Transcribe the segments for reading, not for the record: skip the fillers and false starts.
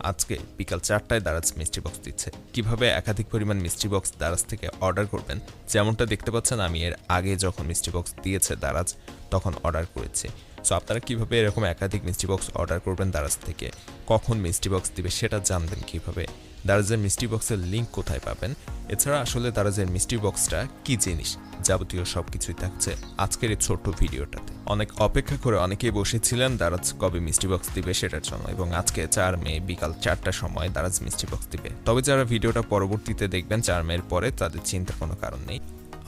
আজকে বিকাল 4টায় দারাজ মিষ্টি বক্স দিচ্ছে। কিভাবে একাধিক পরিমাণ মিষ্টি বক্স দারাজ থেকে অর্ডার করবেন, যেমনটা দেখতে পাচ্ছেন আমি এর আগে যখন মিষ্টি বক্স দিয়েছে দারাজ তখন অর্ডার করেছি। সো আপনারা কিভাবে এরকম একাধিক মিষ্টি বক্স অর্ডার করবেন দারাজ থেকে, কখন মিষ্টি বক্স দিবে সেটা জানবেন কিভাবে, দারাজের মিষ্টি বক্সের লিঙ্ক কোথায় পাবেন, এছাড়া আসলে দারাজের মিষ্টি বক্সটা কি জিনিস, যাবতীয় সবকিছুই থাকছে আজকের এই ছোট্ট ভিডিওটাতে। অনেক অপেক্ষা করে অনেকেই বসেছিলেন দারাজ কবে মিষ্টি বক্স দিবে সেটার জন্য, এবং আজকে 4 মে বিকাল 4টার সময় দারাজ মিষ্টি বক্স দিবে। তবে যারা ভিডিওটা পরবর্তীতে দেখবেন 4 মের পরে, তাদের চিন্তার কোনো কারণ নেই।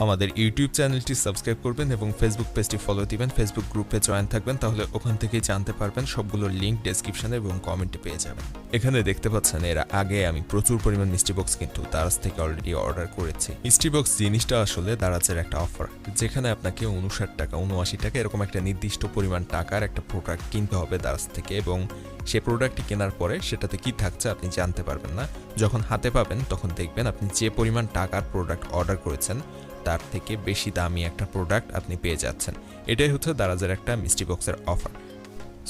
আমাদের ইউটিউব চ্যানেলটি সাবস্ক্রাইব করবেন এবং ফেসবুক পেজটি ফলো দিবেন, ফেসবুক গ্রুপে জয়েন থাকবেন, তাহলে ওখান থেকেই জানতে পারবেন। সবগুলোর লিঙ্ক ডেসক্রিপশনে এবং কমেন্টে পেয়ে যাবেন। এখানে দেখতে পাচ্ছেন এর আগে আমি প্রচুর পরিমাণ মিষ্টি বক্স কিন্তু দারাজ থেকে অলরেডি অর্ডার করেছি। মিষ্টি বক্স জিনিসটা আসলে দারাজের একটা অফার, যেখানে আপনাকে 59 টাকা 79 টাকা এরকম একটা নির্দিষ্ট পরিমাণ টাকার একটা প্রোডাক্ট কিনতে হবে দারাজ থেকে, এবং সেই প্রোডাক্টটি কেনার পরে সেটাতে কি থাকছে আপনি জানতে পারবেন না। যখন হাতে পাবেন তখন দেখবেন আপনি যে পরিমাণ টাকার প্রোডাক্ট অর্ডার করেছেন তার থেকে বেশি দামি একটা প্রোডাক্ট আপনি পেয়ে যাচ্ছেন। এটাই হচ্ছে দারাজের একটা মিষ্টি বক্সের অফার।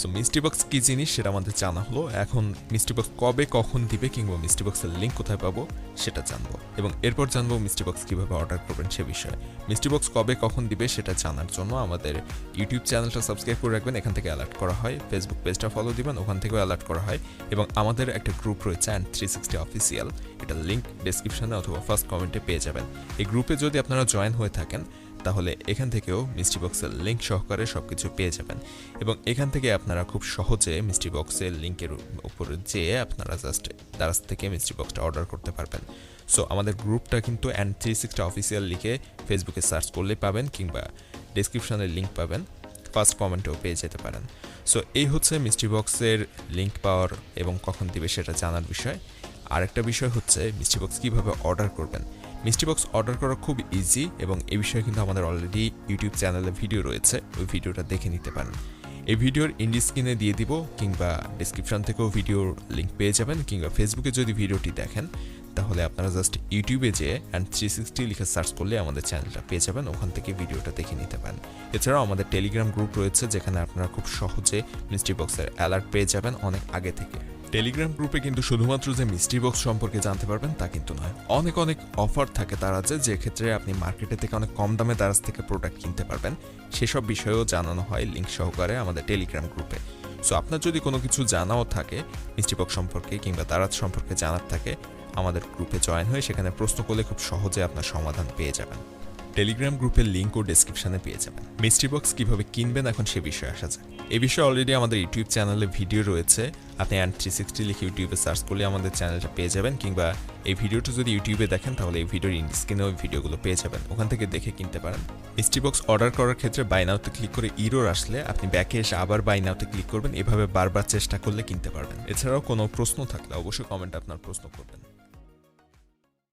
সো মিষ্টি বক্স কী জিনিস সেটা আমাদের জানা হলো। এখন মিষ্টি বক্স কবে কখন দিবে কিংবা মিষ্টি বক্সের লিঙ্ক কোথায় পাবো সেটা জানবো, এবং এরপর জানবো মিষ্টি বক্স কীভাবে অর্ডার করবেন সে বিষয়ে। মিষ্টি বক্স কবে কখন দিবে সেটা জানার জন্য আমাদের ইউটিউব চ্যানেলটা সাবস্ক্রাইব করে রাখবেন, এখান থেকে অ্যালার্ট করা হয়। ফেসবুক পেজটা ফলো দিবেন, ওখান থেকেও অ্যালার্ট করা হয়। এবং আমাদের একটা গ্রুপ রয়েছে অ্যান্ড 360 অফিসিয়াল, এটা লিঙ্ক ডেসক্রিপশনে অথবা ফার্স্ট কমেন্টে পেয়ে যাবেন। এই গ্রুপে যদি আপনারা জয়েন হয়ে থাকেন তাহলে এখান থেকেও মিষ্টি বক্সের লিঙ্ক সহকারে সবকিছু পেয়ে যাবেন, এবং এখান থেকে আপনারা খুব সহজে মিষ্টি বক্সের লিঙ্কের উপরে যেয়ে আপনারা জাস্ট দারাজ থেকে মিষ্টি বক্সটা অর্ডার করতে পারবেন। সো আমাদের গ্রুপটা কিন্তু অ্যান্ড 360 অফিসিয়াল লিখে ফেসবুকে সার্চ করলেই পাবেন, কিংবা ডেসক্রিপশনের লিঙ্ক পাবেন, ফার্স্ট কমেন্টেও পেয়ে যেতে পারেন। সো এই হচ্ছে মিষ্টি বক্সের লিঙ্ক পাওয়ার এবং কখন দিবে সেটা জানার বিষয়। আরেকটা বিষয় হচ্ছে মিষ্টি বক্স কীভাবে অর্ডার করবেন। মিষ্টি বক্স অর্ডার করা খুব ইজি, এবং এই বিষয়ে কিন্তু আমাদের অলরেডি ইউটিউব চ্যানেলে ভিডিও রয়েছে, ওই ভিডিওটা দেখে নিতে পারেন। এই ভিডিওর ইন্ডি স্ক্রিনে দিয়ে দিব, কিংবা ডিসক্রিপশন থেকেও ভিডিওর লিঙ্ক পেয়ে যাবেন, কিংবা ফেসবুকে যদি ভিডিওটি দেখেন তাহলে আপনারা জাস্ট ইউটিউবে যেয়ে অ্যান্ড 360 লিখে সার্চ করলে আমাদের চ্যানেলটা পেয়ে যাবেন, ওখান থেকে ভিডিওটা দেখে নিতে পারেন। এছাড়াও আমাদের টেলিগ্রাম গ্রুপ রয়েছে, যেখানে আপনারা খুব সহজে মিষ্টি বক্সের অ্যালার্ট পেয়ে যাবেন অনেক আগে থেকে। টেলিগ্রাম গ্রুপে কিন্তু শুধুমাত্র যে মিষ্টি বক্স সম্পর্কে জানতে পারবেন তা কিন্তু নয়, অনেক অনেক অফার থাকে দারাজে, যে ক্ষেত্রে আপনি মার্কেটে থেকে অনেক কম দামে দারাজ থেকে প্রোডাক্ট কিনতে পারবেন, সেসব বিষয়েও জানানো হয় লিঙ্ক সহকারে আমাদের টেলিগ্রাম গ্রুপে। সো আপনার যদি কোনো কিছু জানাও থাকে মিষ্টি বক্স সম্পর্কে কিংবা দারাজ সম্পর্কে জানার থাকে, আমাদের গ্রুপে জয়েন হয়ে সেখানে প্রশ্ন করলে খুব সহজে আপনার সমাধান পেয়ে যাবেন। টেলিগ্রাম গ্রুপের লিঙ্কও ডেসক্রিপশনে পেয়ে যাবেন। মিষ্টি বক্স কীভাবে কিনবেন এখন সে বিষয়ে আসা যায়। এই বিষয়ে অলরেডি আমাদের ইউটিউব চ্যানেলে ভিডিও রয়েছে, আপনি অ্যান্ড 360 লিখে ইউটিউবে সার্চ করলে আমাদের চ্যানেলটা পেয়ে যাবেন, কিংবা এই ভিডিওটা যদি ইউটিউবে দেখেন তাহলে এই ভিডিওর স্ক্রিনে ওই ভিডিওগুলো পেয়ে যাবেন, ওখান থেকে দেখে কিনতে পারেন। মিষ্টি বক্স অর্ডার করার ক্ষেত্রে বাই নাওতে ক্লিক করে ইরোর আসলে আপনি ব্যাকে এসে আবার বাই নাওতে ক্লিক করবেন, এভাবে বারবার চেষ্টা করলে কিনতে পারবেন। এছাড়াও কোনো প্রশ্ন থাকলে অবশ্যই কমেন্টে আপনার প্রশ্ন করবেন।